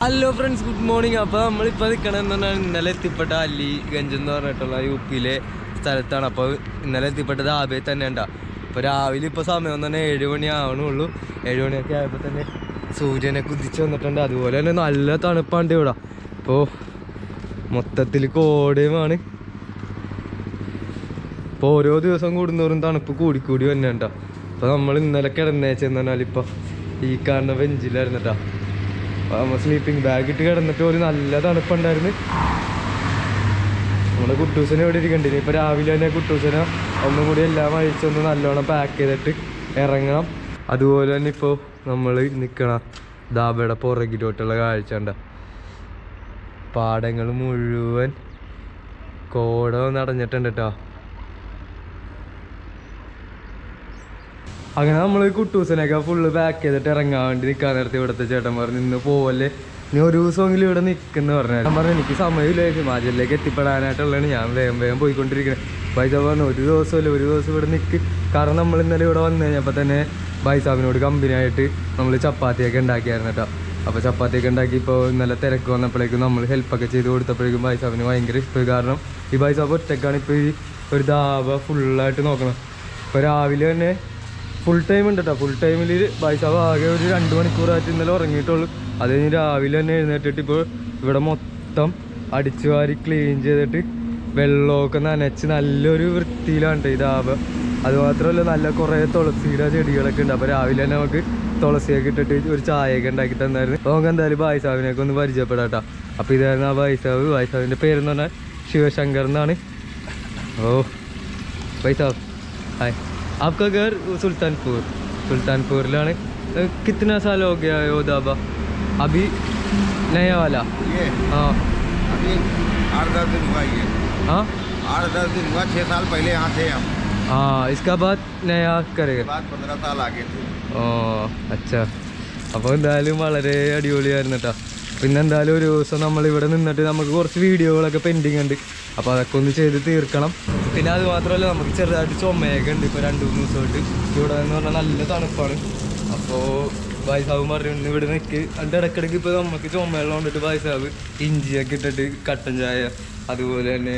Hello friends, good morning. അപ്പോൾ നമ്മളിപ്പോൾ നിൽക്കണമെന്ന് പറഞ്ഞാൽ ഇന്നലെ എത്തിപ്പെട്ട അലിഗഞ്ച് എന്ന് പറഞ്ഞിട്ടുള്ള യുപിയിലെ സ്ഥലത്താണ്. അപ്പോൾ ഇന്നലെ എത്തിപ്പെട്ടത് ആബിയിൽ തന്നെ ഉണ്ടാവും. അപ്പോൾ രാവിലെ ഇപ്പോൾ സമയം എന്ന് പറഞ്ഞാൽ 7 മണി ആവണുള്ളൂ. 7 മണിയൊക്കെ ആയപ്പോൾ തന്നെ സൂര്യനെ കുതിച്ച് വന്നിട്ടുണ്ട്. അതുപോലെ തന്നെ നല്ല തണുപ്പാണ്ട് ഇവിടെ. അപ്പോൾ മൊത്തത്തിൽ കോടയുമാണ്. ഇപ്പോൾ ഓരോ ദിവസം കൂടുന്നവരും തണുപ്പ് കൂടിക്കൂടി തന്നെ ഉണ്ടാവും. അപ്പോൾ നമ്മൾ ഇന്നലെ കിടന്നേച്ചെന്ന് പറഞ്ഞാൽ ഇപ്പോൾ ഈ കാണുന്ന ബെഞ്ചിലായിരുന്നു കേട്ടോ. നമ്മൾ സ്ലീപ്പിംഗ് ബാഗ് ഇട്ട് കിടന്നിട്ട് ഒരു നല്ല തണുപ്പുണ്ടായിരുന്നു. നമ്മുടെ കുട്ടൂസനെ ഇവിടെ ഇരിക്കണ്ടിന്. ഇപ്പോൾ രാവിലെ തന്നെ കുട്ടൂസനെ ഒന്നും കൂടി എല്ലാം അഴിച്ചൊന്ന് നല്ലോണം പാക്ക് ചെയ്തിട്ട് ഇറങ്ങണം. അതുപോലെ തന്നെ ഇപ്പോൾ നമ്മൾ നിൽക്കണം ദാബയുടെ പുറകിലോട്ടുള്ള കാഴ്ച ഉണ്ട്. പാടങ്ങൾ മുഴുവൻ കോട നടഞ്ഞിട്ടുണ്ട് കേട്ടോ. അങ്ങനെ നമ്മൾ കുട്ടൂസനൊക്കെ ഫുള്ള് പാക്ക് ചെയ്തിട്ട് ഇറങ്ങാൻ വേണ്ടി നിൽക്കാൻ നേരത്തെ ഇവിടുത്തെ ചേട്ടൻ പറഞ്ഞു ഇന്ന് പോവല്ലേ, നീ ഒരു ദിവസമെങ്കിലും ഇവിടെ നിൽക്കുന്നു പറഞ്ഞാൽ. ഞാൻ പറഞ്ഞു എനിക്ക് സമയമില്ല, ഹിമാചലിലേക്ക് എത്തിപ്പെടാനായിട്ടുള്ളതാണ്, ഞാൻ വേഗം പോയിക്കൊണ്ടിരിക്കുന്നത്. ബൈസ പറഞ്ഞു ഒരു ദിവസം ഇവിടെ നിൽക്ക്. കാരണം നമ്മൾ ഇന്നലെ ഇവിടെ വന്നു കഴിഞ്ഞപ്പോൾ തന്നെ ബൈസാബിനോട് കമ്പനിയായിട്ട് നമ്മൾ ചപ്പാത്തിയൊക്കെ ഉണ്ടാക്കിയായിരുന്നു കേട്ടോ. അപ്പോൾ ചപ്പാത്തിയൊക്കെ ഉണ്ടാക്കി ഇപ്പോൾ ഇന്നലെ തിരക്ക് വന്നപ്പോഴേക്കും നമ്മൾ ഹെൽപ്പൊക്കെ ചെയ്ത് കൊടുത്തപ്പോഴേക്കും ബൈസാബിന് ഭയങ്കര ഇഷ്ടമായി. കാരണം ഈ ബൈസാബ് ഒറ്റക്കാണ് ഇപ്പോൾ ഈ ഒരു ദാബ ഫുള്ളായിട്ട് നോക്കണം. ഇപ്പോൾ രാവിലെ തന്നെ ഫുൾ ടൈം ഉണ്ട് കേട്ടോ. ഫുൾ ടൈമിൽ ബൈസാബ് ആകെ ഒരു 2 മണിക്കൂറായിട്ട് ഇന്നലെ ഉറങ്ങിയിട്ടുള്ളൂ. അത് കഴിഞ്ഞ് രാവിലെ തന്നെ എഴുന്നേറ്റിട്ട് ഇപ്പോൾ ഇവിടെ മൊത്തം അടിച്ചു വാരി ക്ലീൻ ചെയ്തിട്ട് വെള്ളമൊക്കെ നനച്ച് നല്ലൊരു വൃത്തിയിലാണ് ഈ ദാബ്. അതുമാത്രമല്ല നല്ല കുറേ തുളസിയുടെ ചെടികളൊക്കെ ഉണ്ട്. അപ്പോൾ രാവിലെ തന്നെ നമുക്ക് തുളസിയൊക്കെ ഇട്ടിട്ട് ഒരു ചായയൊക്കെ ഉണ്ടാക്കി തന്നായിരുന്നു. അപ്പോൾ നമുക്ക് എന്തായാലും ബൈസാബിനെയൊക്കെ ഒന്ന് പരിചയപ്പെടാം കേട്ടോ. അപ്പോൾ ഇതായിരുന്നു ആ ബൈസാബിൻ്റെ പേരെന്ന് പറഞ്ഞാൽ ശിവശങ്കർ എന്നാണ്. ഓ ബൈസാബ് ഹായ്. आपका घर सुल्तानपुर कितना साल हो गया है वो दाबा? अभी नया वाला? हाँ अभी 8-10 दिन हुआ ये। हाँ 8-10 दिन हुआ, 6 साल पहले यहाँ थे हम। हाँ इसका बाद नया करेगा? बाद 15 साल आगे थे। ഓ അച്ഛാ. അപ്പോൾ എന്തായാലും വളരെ അടിപൊളിയായിരുന്നു കേട്ടോ. പിന്നെ എന്തായാലും ഒരു ദിവസം നമ്മളിവിടെ നിന്നിട്ട് നമുക്ക് കുറച്ച് വീഡിയോകളൊക്കെ പെൻഡിങ് ഉണ്ട്. അപ്പോൾ അതൊക്കെ ഒന്ന് ചെയ്ത് തീർക്കണം. പിന്നെ അത് മാത്രമല്ല നമുക്ക് ചെറുതായിട്ട് ചുമയൊക്കെ ഉണ്ട്. ഇപ്പോൾ 2-3 ദിവസമായിട്ട് ഇവിടെ എന്ന് പറഞ്ഞാൽ നല്ല തണുപ്പാണ്. അപ്പോൾ ബൈസാബ് പറഞ്ഞു ഇവിടെ നിൽക്ക്. അതിൻ്റെ ഇടയ്ക്കിടയ്ക്ക് ഇപ്പോൾ നമുക്ക് ചുമവെള്ളം കൊണ്ടിട്ട് ബൈസാബ് ഇഞ്ചിയൊക്കെ ഇട്ടിട്ട് കട്ടൻ ചായ അതുപോലെ തന്നെ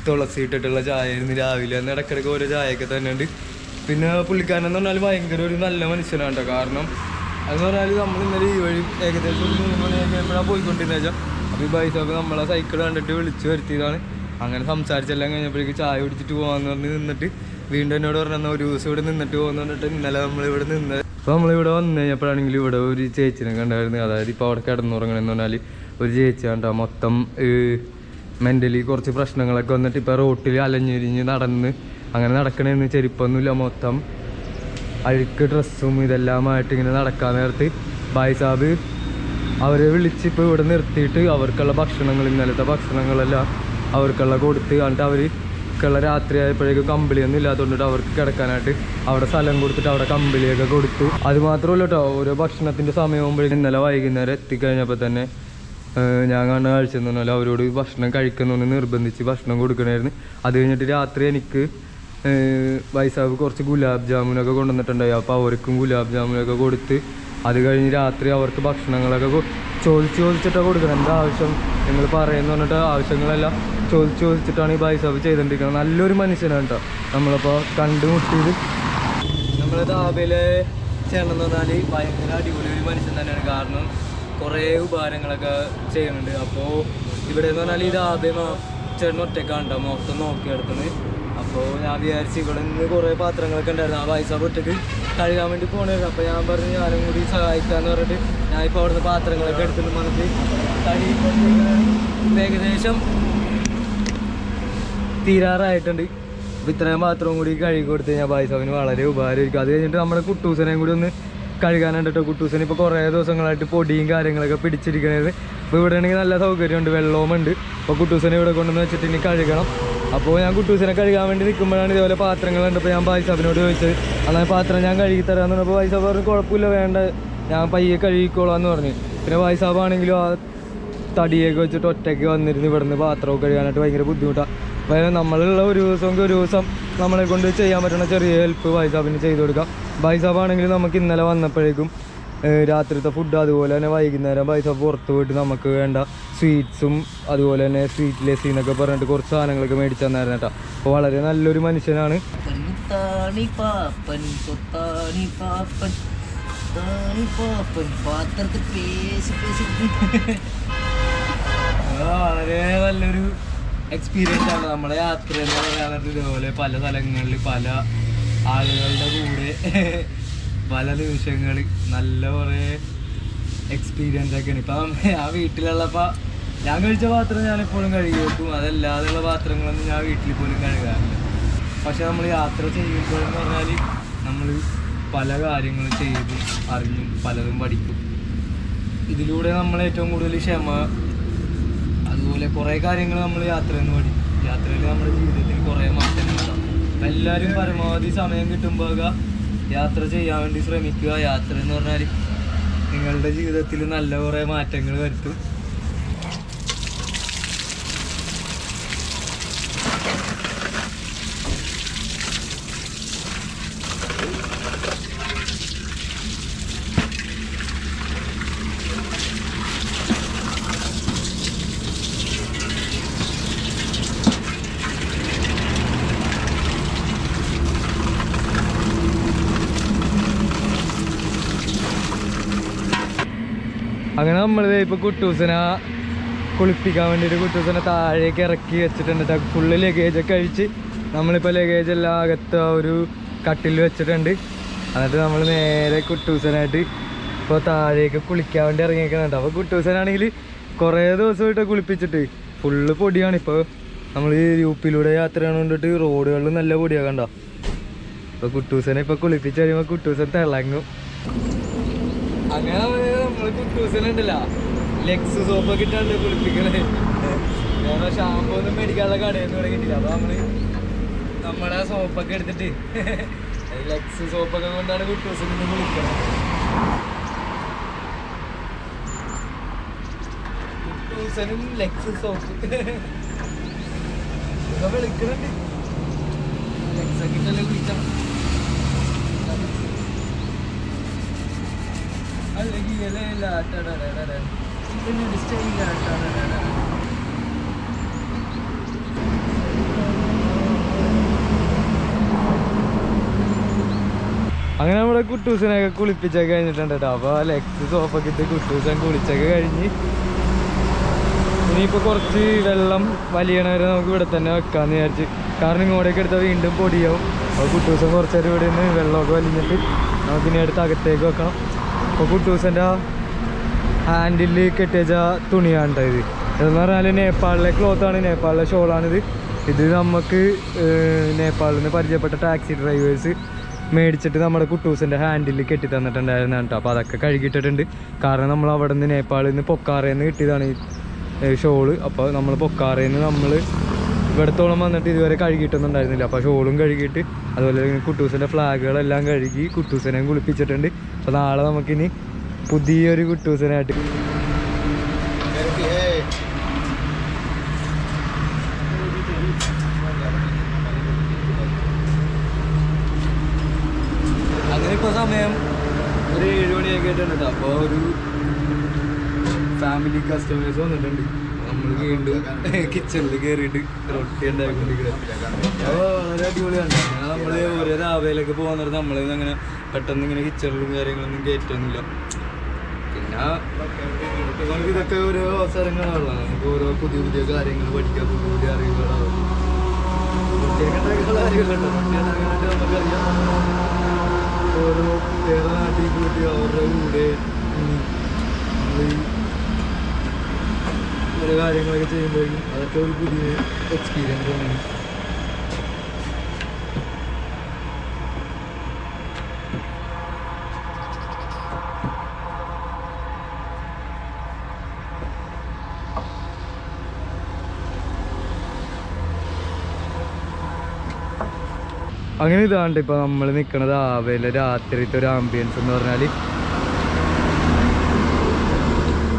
തുളസി ഇട്ടിട്ടുള്ള ചായ ആയിരുന്നു രാവിലെ. അന്ന് ഇടയ്ക്കിടയ്ക്ക് ഓരോ ചായയൊക്കെ തന്നെ ഉണ്ട്. പിന്നെ പുള്ളിക്കാരനെന്ന് പറഞ്ഞാൽ ഭയങ്കര ഒരു നല്ല മനുഷ്യനാണ് കേട്ടോ. കാരണം അതെന്ന് പറഞ്ഞാൽ നമ്മൾ ഇന്നലെ ഈ വഴി ഏകദേശം ഒരു 3 മണിയൊക്കെ എപ്പോഴാണ് പോയിക്കൊണ്ടിരുന്നത് വെച്ചാൽ. അപ്പോൾ ഈ ബൈസാബ് നമ്മളെ സൈക്കിൾ കണ്ടിട്ട് വിളിച്ചു വരുത്തിയതാണ്. അങ്ങനെ സംസാരിച്ചെല്ലാം കഴിഞ്ഞപ്പോഴേക്ക് ചായ കുടിച്ചിട്ട് പോകാമെന്ന് പറഞ്ഞ് നിന്നിട്ട് വീണ്ടും എന്നോട് പറഞ്ഞാൽ ഒരു ദിവസം ഇവിടെ നിന്നിട്ട് പോകുമെന്ന് പറഞ്ഞിട്ട് ഇന്നലെ നമ്മളിവിടെ നിന്നത്. അപ്പോൾ നമ്മളിവിടെ വന്നു കഴിഞ്ഞപ്പോഴാണെങ്കിൽ ഇവിടെ ഒരു ചേച്ചിനെ കണ്ടായിരുന്നു. അതായത് ഇപ്പോൾ അവിടെ കിടന്നുറങ്ങണമെന്ന് പറഞ്ഞാൽ ഒരു ചേച്ചി കണ്ടാൽ മൊത്തം മെൻ്റലി കുറച്ച് പ്രശ്നങ്ങളൊക്കെ വന്നിട്ട് ഇപ്പോൾ റോട്ടിൽ അലഞ്ഞിരിഞ്ഞ് നടന്ന് അങ്ങനെ നടക്കണമെന്ന് ചെരുപ്പൊന്നുമില്ല, മൊത്തം അഴുക്ക് ഡ്രസ്സും ഇതെല്ലാമായിട്ട് ഇങ്ങനെ നടക്കാൻ നേരത്ത് ബൈസാബ് അവരെ വിളിച്ചിപ്പോൾ ഇവിടെ നിർത്തിയിട്ട് അവർക്കുള്ള ഭക്ഷണങ്ങൾ ഇന്നലത്തെ ഭക്ഷണങ്ങളെല്ലാം അവർക്കുള്ള കൊടുത്ത്. എന്നിട്ട് അവർക്കുള്ള രാത്രി ആയപ്പോഴേക്കും കമ്പിളിയൊന്നും ഇല്ലാത്തതുകൊണ്ടിട്ട് അവർക്ക് കിടക്കാനായിട്ട് അവിടെ സ്ഥലം കൊടുത്തിട്ട് അവിടെ കമ്പിളിയൊക്കെ കൊടുത്തു. അതുമാത്രമല്ല കേട്ടോ, ഓരോ ഭക്ഷണത്തിൻ്റെ സമയമാകുമ്പോഴേക്കും ഇന്നലെ വൈകുന്നേരം എത്തിക്കഴിഞ്ഞപ്പോൾ തന്നെ ഞാൻ കാണുന്ന കാഴ്ചയെന്ന് പറഞ്ഞാൽ അവരോട് ഭക്ഷണം കഴിക്കുന്നൊന്ന് നിർബന്ധിച്ച് ഭക്ഷണം കൊടുക്കണമായിരുന്നു. അത് കഴിഞ്ഞിട്ട് രാത്രി എനിക്ക് ബൈസാബ് കുറച്ച് ഗുലാബ് ജാമുനൊക്കെ കൊണ്ടുവന്നിട്ടുണ്ടായി. അപ്പോൾ അവർക്കും ഗുലാബ് ജാമുനൊക്കെ കൊടുത്ത് അത് കഴിഞ്ഞ് രാത്രി അവർക്ക് ഭക്ഷണങ്ങളൊക്കെ ചോദിച്ചിട്ടാണ് കൊടുക്കണം. എന്താ ആവശ്യം നിങ്ങൾ പറയുമെന്ന് പറഞ്ഞിട്ട് ആവശ്യങ്ങളെല്ലാം ചോദിച്ചിട്ടാണ് ഈ ബൈസാബ് ചെയ്തുകൊണ്ടിരിക്കുന്നത്. നല്ലൊരു മനുഷ്യനാണ് കേട്ടോ. നമ്മളിപ്പോൾ കണ്ടുമുട്ടിയത് നമ്മൾ ദാബയിലെ ചേട്ടൻ എന്ന് പറഞ്ഞാൽ ഭയങ്കര അടിപൊളി ഒരു മനുഷ്യൻ തന്നെയാണ്. കാരണം കുറേ ഉപകാരങ്ങളൊക്കെ ചെയ്യുന്നുണ്ട്. അപ്പോൾ ഇവിടെ എന്ന് പറഞ്ഞാൽ ഈ ദാബ ചേട്ടൻ ഒറ്റയ്ക്കാണ് കേട്ടോ മൊത്തം നോക്കിയെടുക്കുന്നത്. അപ്പോൾ ഞാൻ വിചാരിച്ച് ഇവിടെ നിന്ന് കുറേ പാത്രങ്ങളൊക്കെ ഉണ്ടായിരുന്നു. ആ ബൈസാബ് ഒറ്റയ്ക്ക് കഴുകാൻ വേണ്ടി പോകണമായിരുന്നു. അപ്പോൾ ഞാൻ പറഞ്ഞു ഞാനും കൂടി സഹായിക്കാമെന്ന് പറഞ്ഞിട്ട് ഞാനിപ്പോൾ അവിടുന്ന് പാത്രങ്ങളൊക്കെ എടുത്തിട്ട് വന്നിട്ട് കഴുകി ഏകദേശം തീരാറായിട്ടുണ്ട്. അപ്പോൾ ഇത്രയും പാത്രവും കൂടി കഴുകി കൊടുത്ത് കഴിഞ്ഞാൽ ബൈസാബിന് വളരെ ഉപകാരമായിരിക്കും. അത് കഴിഞ്ഞിട്ട് നമ്മുടെ കുട്ടൂസനെയും കൂടി ഒന്ന് കഴുകാനുണ്ട് കേട്ടോ. കുട്ടൂസന് ഇപ്പോൾ കുറേ ദിവസങ്ങളായിട്ട് പൊടിയും കാര്യങ്ങളൊക്കെ പിടിച്ചിരിക്കണത്. അപ്പോൾ ഇവിടെ ആണെങ്കിൽ നല്ല സൗകര്യമുണ്ട്, വെള്ളവുമുണ്ട്. അപ്പോൾ കുട്ടൂസനെ ഇവിടെ കൊണ്ടുവന്ന് വെച്ചിട്ട് ഇനി കഴുകണം. അപ്പോൾ ഞാൻ കുട്ടൂസിനെ കഴുകാൻ വേണ്ടി നിൽക്കുമ്പോഴാണ് ഇതുപോലെ പാത്രങ്ങളുണ്ട്. അപ്പോൾ ഞാൻ ബൈസാബിനോട് ചോദിച്ചത് എന്നാൽ പാത്രം ഞാൻ കഴുകി തരാമെന്ന് പറഞ്ഞപ്പോൾ ബൈസാബ് പറഞ്ഞു കുഴപ്പമില്ല വേണ്ട ഞാൻ പയ്യെ കഴുകിക്കോളാന്ന് പറഞ്ഞു. പിന്നെ ബൈസാബാണെങ്കിലും ആ തടിയൊക്കെ വെച്ചിട്ട് ഒറ്റയ്ക്ക് വന്നിരുന്ന് ഇവിടുന്ന് പാത്രമൊക്കെ കഴുകാനായിട്ട് ഭയങ്കര ബുദ്ധിമുട്ടാണ്. അപ്പോൾ നമ്മളുള്ള ഒരു ദിവസം നമ്മളെ കൊണ്ട് ചെയ്യാൻ പറ്റുന്ന ചെറിയ ഹെൽപ്പ് ബൈസാബിന് ചെയ്ത് കൊടുക്കാം. ബൈസാബാണെങ്കിൽ നമുക്ക് ഇന്നലെ വന്നപ്പോഴേക്കും രാത്രിത്തെ ഫുഡ്, അതുപോലെ തന്നെ വൈകുന്നേരം പൈസ പുറത്ത് പോയിട്ട് നമുക്ക് വേണ്ട സ്വീറ്റ്സും അതുപോലെ തന്നെ സ്വീറ്റ് ലെസ്സി എന്നൊക്കെ പറഞ്ഞിട്ട് കുറച്ച് സാധനങ്ങളൊക്കെ മേടിച്ചു തന്നായിരുന്നു കേട്ടോ. അപ്പോൾ വളരെ നല്ലൊരു മനുഷ്യനാണ്. വളരെ നല്ലൊരു എക്സ്പീരിയൻസ് ആണ് നമ്മളെ യാത്ര എന്ന് പറയാനായിട്ട്. ഇതുപോലെ പല സ്ഥലങ്ങളിൽ പല ആളുകളുടെ കൂടെ പല നിമിഷങ്ങൾ നല്ല കുറേ എക്സ്പീരിയൻസ് ഒക്കെയാണ്. ഇപ്പം ആ വീട്ടിലുള്ളപ്പോൾ ഞാൻ കഴിച്ച പാത്രം ഞാനെപ്പോഴും കഴുകി വെക്കും. അതല്ലാതെയുള്ള പാത്രങ്ങളൊന്നും ഞാൻ വീട്ടിൽ പോലും കഴുകാറില്ല. പക്ഷെ നമ്മൾ യാത്ര ചെയ്യുമ്പോഴെന്ന് പറഞ്ഞാൽ നമ്മൾ പല കാര്യങ്ങളും ചെയ്ത് അറിഞ്ഞും പലതും പഠിക്കും. ഇതിലൂടെ നമ്മൾ ഏറ്റവും കൂടുതൽ ക്ഷമ, അതുപോലെ കുറേ കാര്യങ്ങൾ നമ്മൾ യാത്രയിൽ നിന്ന് പഠിക്കും. യാത്രയിൽ നമ്മുടെ ജീവിതത്തിൽ കുറേ മാറ്റങ്ങളുണ്ടാവും. അപ്പം എല്ലാവരും പരമാവധി സമയം കിട്ടുമ്പോൾ യാത്ര ചെയ്യാൻ വേണ്ടി ശ്രമിക്കുക. യാത്ര എന്ന് പറഞ്ഞാൽ നിങ്ങളുടെ ജീവിതത്തിൽ നല്ല കുറേ മാറ്റങ്ങൾ വരുത്തും. അങ്ങനെ നമ്മളിത് ഇപ്പോൾ കുട്ടൂസനെ കുളിപ്പിക്കാൻ വേണ്ടിയിട്ട് കുട്ടൂസനെ താഴേക്ക് ഇറക്കി വെച്ചിട്ടുണ്ട്. ഫുള്ള് ലഗേജൊക്കെ കഴിച്ച് നമ്മളിപ്പോൾ ലഗേജ് എല്ലാം അകത്ത് ഒരു കട്ടിൽ വെച്ചിട്ടുണ്ട്. എന്നിട്ട് നമ്മൾ നേരെ കുട്ടൂസനായിട്ട് ഇപ്പോൾ താഴേക്ക് കുളിക്കാൻ വേണ്ടി ഇറങ്ങിയേക്കുന്നുണ്ട്. അപ്പോൾ കുട്ടൂസനാണെങ്കിൽ കുറേ ദിവസമായിട്ട് കുളിപ്പിച്ചിട്ട് ഫുള്ള് പൊടിയാണ്. ഇപ്പോൾ നമ്മൾ യൂപ്പിലൂടെ യാത്ര കൊണ്ടിട്ട് റോഡുകളിൽ നല്ല പൊടിയാണ് കണ്ടോ. അപ്പോൾ കുട്ടൂസനെ ഇപ്പോൾ കുളിപ്പിച്ച് കഴിയുമ്പോൾ കുട്ടൂസൻ തിളങ്ങും. അങ്ങനെ നമ്മൾ കുട്ടൂസനുണ്ടല്ല ലെക്സ് സോപ്പൊക്കെ ഇട്ടാണ്ട് കുളിപ്പിക്കണേ. വേറെ ഷാമ്പൂ ഒന്നും മേടിക്കാനുള്ള കടയൊന്നും തുടങ്ങിയിട്ടില്ല. അപ്പോൾ നമ്മുടെ സോപ്പൊക്കെ എടുത്തിട്ട് ലെക്സ് സോപ്പൊക്കെ കൊണ്ടാണ് കുട്ടൂസനെ കുളിക്കണം. കുട്ടൂസനും ലെക്സ് സോപ്പ് വിളിക്കണുണ്ട്. ലെക്സൊക്കെ ഇട്ടല്ലേ കുളിക്കണം. അങ്ങനെ നമ്മുടെ കുട്ടൂസനൊക്കെ കുളിപ്പിച്ചൊക്കെ കഴിഞ്ഞിട്ടുണ്ട് കേട്ടോ. അപ്പോൾ ലെക്സ് സോപ്പൊക്കെ ഇട്ട് കുട്ടൂസൻ കുളിച്ചൊക്കെ കഴിഞ്ഞ് ഇനിയിപ്പോൾ കുറച്ച് വെള്ളം വലിയണവരെ നമുക്ക് ഇവിടെ തന്നെ വെക്കാമെന്ന് വിചാരിച്ച്. കാരണം ഇങ്ങോട്ടേക്ക് എടുത്താൽ വീണ്ടും പൊടിയാവും. അപ്പോൾ കുട്ടൂസൻ കുറച്ച് നേരം ഇവിടെ നിന്ന് വെള്ളമൊക്കെ വലിഞ്ഞിട്ട് നമുക്കിനി എടുത്ത് അകത്തേക്ക് വെക്കണം. അപ്പോൾ കുട്ടൂസൻ്റെ ഹാൻഡിൽ കെട്ടിവെച്ച തുണിയാണ് കേട്ടോ ഇത്. ഇതെന്ന് പറഞ്ഞാൽ നേപ്പാളിലെ ക്ലോത്താണ്, നേപ്പാളിലെ ഷോളാണിത്. ഇത് നമുക്ക് നേപ്പാളിൽ നിന്ന് പരിചയപ്പെട്ട ടാക്സി ഡ്രൈവേഴ്സ് മേടിച്ചിട്ട് നമ്മുടെ കുട്ടൂസിൻ്റെ ഹാൻഡിൽ കെട്ടി തന്നിട്ടുണ്ടായിരുന്നു കേട്ടോ. അപ്പോൾ അതൊക്കെ കഴുകിയിട്ടിട്ടുണ്ട്. കാരണം നമ്മൾ അവിടെ നിന്ന് നേപ്പാളിൽ നിന്ന് പൊക്കാറയിൽ നിന്ന് കിട്ടിയതാണ് ഈ ഷോള്. അപ്പോൾ നമ്മൾ പൊക്കാറയിൽ നിന്ന് നമ്മൾ ഇവിടത്തോളം വന്നിട്ട് ഇതുവരെ കഴുകിയിട്ടൊന്നും ഉണ്ടായിരുന്നില്ല. അപ്പോൾ ഷോളും കഴുകിയിട്ട് അതുപോലെ കുട്ടൂസിൻ്റെ ഫ്ലാഗുകളെല്ലാം കഴുകി കുട്ടൂസിനെയും കുളിപ്പിച്ചിട്ടുണ്ട്. അപ്പോൾ നാളെ നമുക്കിനി പുതിയൊരു കുട്ടൂസനായിട്ട് അങ്ങനെ ഇപ്പോൾ സമയം ഒരു 7 മണിയൊക്കെ ആയിട്ടുണ്ട് കേട്ടോ. അപ്പോൾ ഒരു ഫാമിലി കസ്റ്റമേഴ്സ് വന്നിട്ടുണ്ട്. നമ്മൾ വീണ്ടും കിച്ചണിൽ കയറിയിട്ട് റൊട്ടി ഉണ്ടാക്കിക്കൊണ്ടിരിക്കുന്നത്. അപ്പോൾ വളരെ അടിപൊളിയാണ്. അങ്ങനെ നമ്മൾ ഓരോ രാവിലെയൊക്കെ പോകാൻ നേരത്ത് നമ്മളിന്ന് അങ്ങനെ പെട്ടെന്ന് ഇങ്ങനെ കിച്ചണിലും കാര്യങ്ങളൊന്നും കയറ്റുന്നില്ല. പിന്നെ നമുക്ക് ഇതൊക്കെ ഓരോ അവസരങ്ങളാണല്ലോ. നമുക്ക് ഓരോ പുതിയ പുതിയ കാര്യങ്ങൾ പഠിക്കാം, പുതിയ പുതിയ അറിവുകളാവും. റൊട്ടിയൊക്കെ ഉണ്ടാക്കിയുള്ള കാര്യങ്ങളുണ്ടോ? റൊട്ടി ഉണ്ടാക്കാനായിട്ട് നമുക്കറിയാം. ഓരോ വേറെ നാട്ടിൽ പോയിട്ട് അവരുടെ കൂടെ ഓരോ കാര്യങ്ങളൊക്കെ ചെയ്യുമ്പോഴേക്കും അതൊക്കെ ഒരു പുതിയ എക്സ്പീരിയൻസ് ആണ്. അങ്ങനെ ഇതാണ്ട് ഇപ്പോൾ നമ്മൾ നിൽക്കുന്നത് ആവേല രാത്രിത്തെ ഒരു ആംബിയൻസ് എന്ന് പറഞ്ഞാൽ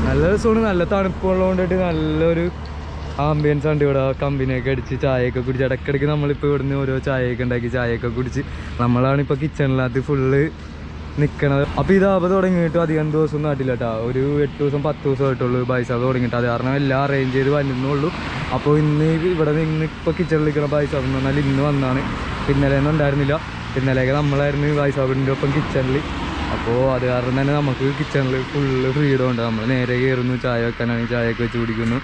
നല്ല രസമാണ്. നല്ല തണുപ്പുള്ളതുകൊണ്ടിട്ട് നല്ലൊരു ആംബിയൻസ് ഉണ്ട് ഇവിടെ. കമ്പനിയൊക്കെ അടിച്ച് ചായയൊക്കെ കുടിച്ച് ഇടയ്ക്കിടയ്ക്ക് നമ്മളിപ്പോൾ ഇവിടുന്ന് ഓരോ ചായയൊക്കെ ഉണ്ടാക്കി ചായയൊക്കെ കുടിച്ച് നമ്മളാണ് ഇപ്പോൾ കിച്ചണിനകത്ത് ഫുള്ള് നിൽക്കണത്. അപ്പോൾ ഇതാകുമ്പോൾ തുടങ്ങിയിട്ട് അധികം ദിവസം നാട്ടില്ല കേട്ടോ, ഒരു 8 ദിവസം 10 ദിവസം ആയിട്ടുള്ളൂ ബൈസാബ് തുടങ്ങിയിട്ട്. അത് കാരണം എല്ലാം അറേഞ്ച് ചെയ്ത് വരുന്നുള്ളൂ. അപ്പോൾ ഇന്ന് ഇവിടെ നിന്ന് ഇപ്പോൾ കിച്ചണിൽ നിൽക്കുന്ന ബൈസാബ് എന്ന് പറഞ്ഞാൽ ഇന്ന് വന്നാണ്, ഇന്നലെയൊന്നും ഉണ്ടായിരുന്നില്ല. ഇന്നലെയൊക്കെ നമ്മളായിരുന്നു ബൈസാബിൻ്റെ ഒപ്പം കിച്ചണിൽ. അപ്പോൾ അത് കാരണം തന്നെ നമുക്ക് കിച്ചണിൽ ഫുള്ള് ഫ്രീഡം ഉണ്ട്. നമ്മൾ നേരെ കയറുന്നു, ചായ വെക്കാനാണെങ്കിൽ ചായയൊക്കെ വെച്ച് കുടിക്കുന്നു.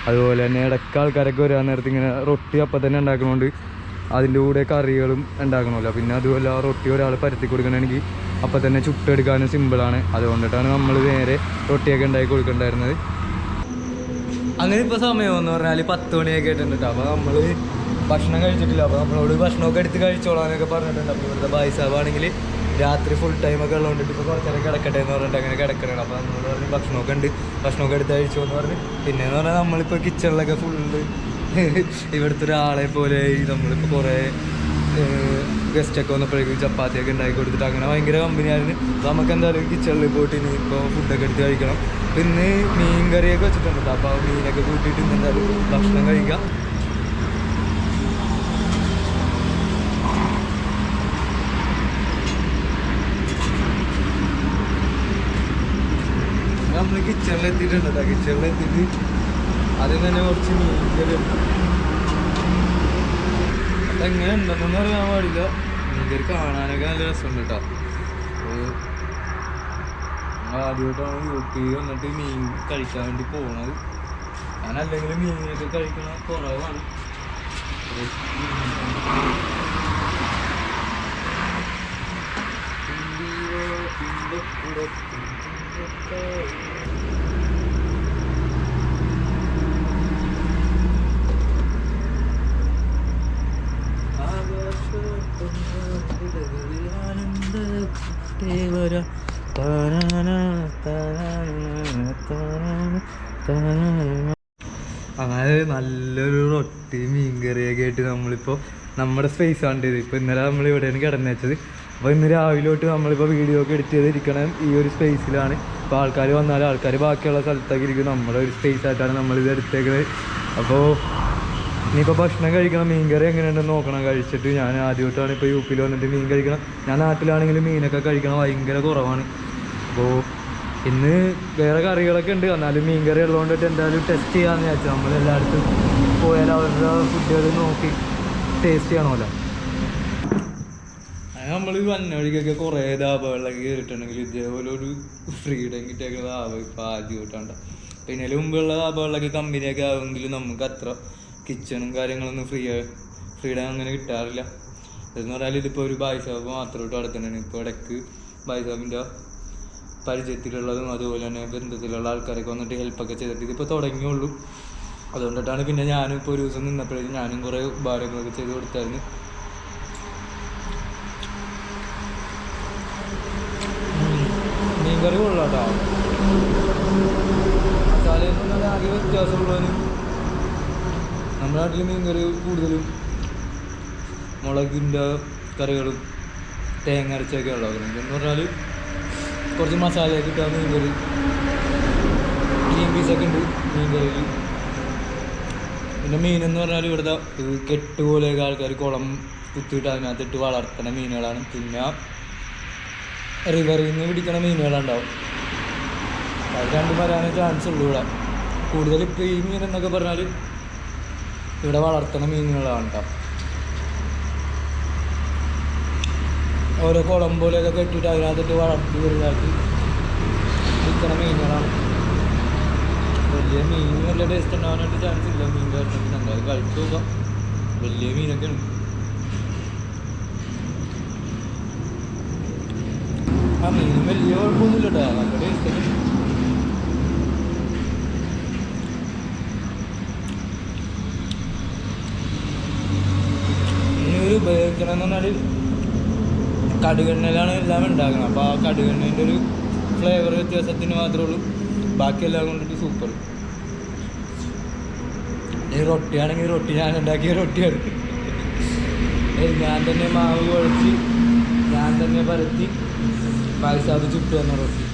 അതുപോലെ തന്നെ ഇടയ്ക്ക് ആൾക്കാരൊക്കെ വരാൻ നേരത്ത് ഇങ്ങനെ റൊട്ടി അപ്പം തന്നെ ഉണ്ടാക്കണോണ്ട് അതിൻ്റെ കൂടെ കറികളും ഉണ്ടാക്കണമല്ലോ. പിന്നെ അതുപോലെ ആ റൊട്ടി ഒരാൾ പരത്തി കൊടുക്കണമെങ്കിൽ അപ്പം തന്നെ ചുട്ടെടുക്കാനും സിമ്പിളാണ്. അതുകൊണ്ടിട്ടാണ് നമ്മൾ നേരെ റൊട്ടിയൊക്കെ ഉണ്ടാക്കി കൊടുക്കേണ്ടായിരുന്നത്. അങ്ങനെ ഇപ്പോൾ സമയം എന്ന് പറഞ്ഞാൽ 10 മണിയൊക്കെ ആയിട്ടുണ്ട് കേട്ടോ. അപ്പോൾ നമ്മൾ ഭക്ഷണം കഴിച്ചിട്ടില്ല. അപ്പോൾ നമ്മളോട് ഭക്ഷണമൊക്കെ എടുത്ത് കഴിച്ചോളാനൊക്കെ പറഞ്ഞിട്ടുണ്ട്. അപ്പോൾ ഇവിടുത്തെ ബൈസാബാണെങ്കിൽ രാത്രി ഫുൾ ടൈമൊക്കെ ഉള്ളതുകൊണ്ട് ഇപ്പോൾ കുറച്ചേരം കിടക്കട്ടെ എന്ന് പറഞ്ഞിട്ട് അങ്ങനെ കിടക്കണം. അപ്പോൾ നമ്മളോട് പറഞ്ഞ് ഭക്ഷണമൊക്കെ ഉണ്ട്, ഭക്ഷണമൊക്കെ എടുത്ത് കഴിച്ചു എന്ന് പറഞ്ഞ്. പിന്നെയെന്ന് പറഞ്ഞാൽ നമ്മളിപ്പോൾ കിച്ചണിലൊക്കെ ഫുള്ള് ഇവിടുത്തെ ഒരാളെ പോലെ നമ്മളിപ്പോൾ കുറേ ഗസ്റ്റൊക്കെ വന്നപ്പോഴേക്കും ചപ്പാത്തിയൊക്കെ ഉണ്ടാക്കി കൊടുത്തിട്ട് അങ്ങനെ ഭയങ്കര കമ്പനിയായിരുന്നു. അപ്പോൾ നമുക്ക് എന്തായാലും കിച്ചണിൽ പോയിട്ട് ഇനി ഇപ്പോൾ ഫുഡൊക്കെ എടുത്ത് കഴിക്കണം. പിന്നെ മീൻ കറിയൊക്കെ വെച്ചിട്ടുണ്ട്. അപ്പോൾ ആ മീനൊക്കെ കൂട്ടിയിട്ട് ഇന്ന് എന്തായാലും ഭക്ഷണം കഴിക്കാം. നമ്മൾ കിച്ചണിലെത്തിയിട്ടുണ്ട് കേട്ടോ. കിച്ചണിലെത്തിയിട്ട് അതിൽ തന്നെ കുറച്ച് മീൻ കറി ഉണ്ട്. അതെങ്ങനെ ഉണ്ടെന്നൊന്നും അറിയാൻ പാടില്ല. മീൻ കറി കാണാനൊക്കെ നല്ല രസമുണ്ട് കേട്ടോ. ഞങ്ങൾ ആദ്യമായിട്ടാണ് ഊട്ടി വന്നിട്ട് മീൻ കഴിക്കാൻ വേണ്ടി പോകുന്നത്. ഞാൻ അല്ലെങ്കിൽ മീനൊക്കെ കഴിക്കണ കുറവാണ്. അങ്ങനെ നല്ലൊരു റൊട്ടി മീൻ കറിയൊക്കെ ആയിട്ട് നമ്മളിപ്പോൾ നമ്മുടെ സ്പേസ് ആണ് ഇത്. ഇപ്പോൾ ഇന്നലെ നമ്മൾ ഇവിടെയാണ് കിടന്നു വെച്ചത്. അപ്പോൾ ഇന്ന് രാവിലെ തൊട്ട് നമ്മളിപ്പോൾ വീഡിയോ ഒക്കെ എഡിറ്റ് ചെയ്തിരിക്കണം ഈ ഒരു സ്പേസിലാണ്. ഇപ്പോൾ ആൾക്കാർ വന്നാൽ ആൾക്കാർ ബാക്കിയുള്ള സ്ഥലത്തൊക്കെ ഇരിക്കും, നമ്മുടെ ഒരു സ്പേസ് ആയിട്ടാണ് നമ്മളിത് എടുത്തേക്കുന്നത്. അപ്പോൾ ഇനിയിപ്പോൾ ഭക്ഷണം കഴിക്കണം. മീൻ കറി എങ്ങനെയുണ്ടെന്ന് നോക്കണം. കഴിച്ചിട്ട് ഞാൻ ആദ്യമായിട്ടാണ് ഇപ്പോൾ യുപിയിൽ വന്നിട്ട് മീൻ കഴിക്കണം. ഞാൻ നാട്ടിലാണെങ്കിലും മീനൊക്കെ കഴിക്കണം ഭയങ്കര കുറവാണ്. അപ്പോൾ ഇന്ന് വേറെ കറികളൊക്കെ ഉണ്ട്, എന്നാലും മീൻ കറി ഉള്ളതുകൊണ്ടിട്ട് എന്തായാലും ടെസ്റ്റ് ചെയ്യാമെന്ന് വിചാരിച്ചു. നമ്മൾ എല്ലായിടത്തും പോയാൽ അവരുടെ ഫുഡുകൾ നോക്കി ടേസ്റ്റ് ചെയ്യണമല്ലോ. നമ്മൾ വന്ന വഴിക്കൊക്കെ കുറേ ധാബകളിലൊക്കെ കയറിയിട്ടുണ്ടെങ്കിൽ ഇതേപോലെ ഒരു ഫ്രീഡം കിട്ടിയൊക്കെ ധാബ ഇപ്പോൾ ആദ്യമായിട്ടാണ്. പിന്നെ മുമ്പുള്ള ധാബകളിലൊക്കെ കമ്പനിയൊക്കെ ആവുമെങ്കിലും നമുക്ക് അത്ര കിച്ചണും കാര്യങ്ങളൊന്നും ഫ്രീഡം അങ്ങനെ കിട്ടാറില്ല. എന്ന് പറഞ്ഞാൽ ഇതിപ്പോൾ ഒരു ബൈസാബ് മാത്രമായിട്ട് നടക്കുന്നുണ്ട്. ഇപ്പോൾ ഇടയ്ക്ക് ബൈസാബിൻ്റെ പരിചയത്തിലുള്ളതും അതുപോലെ തന്നെ ബന്ധത്തിലുള്ള ആൾക്കാരൊക്കെ വന്നിട്ട് ഹെൽപ്പൊക്കെ ചെയ്തിട്ട് ഇതിപ്പോൾ തുടങ്ങിയുള്ളൂ. അതുകൊണ്ടിട്ടാണ് പിന്നെ ഞാനും ഇപ്പോൾ ഒരു ദിവസം നിന്നപ്പോഴേക്കും ഞാനും കുറേ ഉപകാരങ്ങളൊക്കെ ചെയ്ത് കൊടുത്തായിരുന്നു. മീൻ കറി കൊള്ളാട്ടോ. മസാലയൊന്നും നല്ല ആകെ വ്യത്യാസമുള്ളതിന് നമ്മുടെ നാട്ടിൽ മീൻ കറി കൂടുതലും മുളകിൻ്റെ കറികളും തേങ്ങ അരച്ചൊക്കെ ഉള്ളത്. ഇതെന്ന് പറഞ്ഞാൽ കുറച്ച് മസാലയൊക്കെ ഇട്ടാൽ മീൻ കറി. ഗ്രീൻ പീസൊക്കെ ഉണ്ട് മീൻ കറിയിൽ. പിന്നെ മീനെന്ന് പറഞ്ഞാൽ ഇവിടുത്തെ കെട്ട് പോലെയൊക്കെ ആൾക്കാർ കുളം കുത്തിയിട്ട് അതിനകത്തിട്ട് വളർത്തുന്ന മീനുകളാണ്. പിന്നെ റിവറിൽ നിന്ന് പിടിക്കുന്ന മീനുകളുണ്ടാവും. അത് രണ്ടും വരാനേ ചാൻസ് ഉള്ളൂ ഇവിടെ. കൂടുതൽ ഇപ്പോൾ ഈ മീൻ എന്നൊക്കെ പറഞ്ഞാൽ ഇവിടെ വളർത്തുന്ന മീനുകളാണ് കേട്ടോ. ഓരോ കുളം പോലെയൊക്കെ കെട്ടിയിട്ട് അതിനകത്തിട്ട് വളർത്തി വലുതാക്കി വിൽക്കുന്ന മീനുകളാണ്. വലിയ മീൻ നല്ല ടേസ്റ്റ് ഉണ്ടാവാനായിട്ട് ചാൻസ് ഇല്ല. മീൻ കറിണ്ടെങ്കിൽ എന്തായാലും കഴിച്ചു നോക്കാം. വലിയ മീനൊക്കെ ഉണ്ട്. ആ മീനും വലിയ കുഴപ്പമൊന്നുമില്ല കേട്ടോ, നല്ല ടേസ്റ്റ് ഒക്കെ. ഇനി ഒരു ഉപയോഗിക്കണമെന്ന് പറഞ്ഞാൽ കടുകെണ്ണയിലാണ് എല്ലാം ഉണ്ടാക്കുന്നത്. അപ്പോൾ ആ കടുകെണ്ണേൻ്റെ ഒരു ഫ്ലേവർ വ്യത്യാസത്തിന് മാത്രമേ ഉള്ളൂ. ബാക്കിയെല്ലാം കൊണ്ടിട്ട് സൂപ്പർ. ഈ റൊട്ടിയാണെങ്കിൽ റൊട്ടി ഞാൻ ഉണ്ടാക്കിയ റൊട്ടിയാണ്. ഞാൻ തന്നെ മാവ് കുഴച്ച് ഞാൻ തന്നെ പരത്തി പായസാത് ചുട്ടു വന്ന റൊട്ടി.